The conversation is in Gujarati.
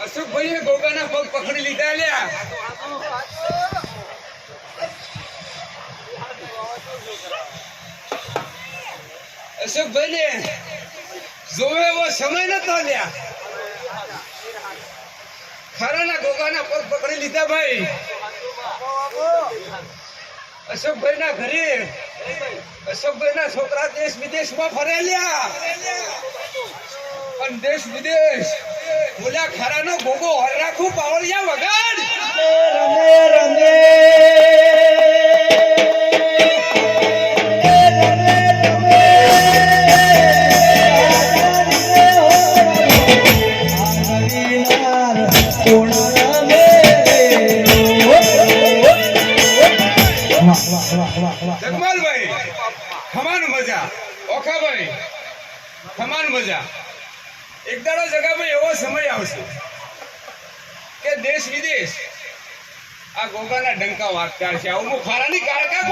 અશોકભાઈએ ગોગાના પગ પકડી લીધા લ્યા. અશોકભાઈને જોવે એવો સમય નતો લ્યા. ખરાના ગોગાના પગ પકડી લીધા ભાઈ. અશોકભાઈ ના ઘરે અશોકભાઈ ના છોકરા દેશ વિદેશમાં ફરેલ્યા. પણ દેશ વિદેશ બોલ્યા ખરાનો ગોગો હર રાખું પાવળિયા વગાડ રમે રમે જગમાલભાઈ ખમાન મજા, ઓખાભાઈ ખમાન મજા. એક દાડો જગામાં એવો સમય આવશે કે દેશ વિદેશ આ ગોગાના ડંકા વાગતા છે. આવું ખારાની કાળકા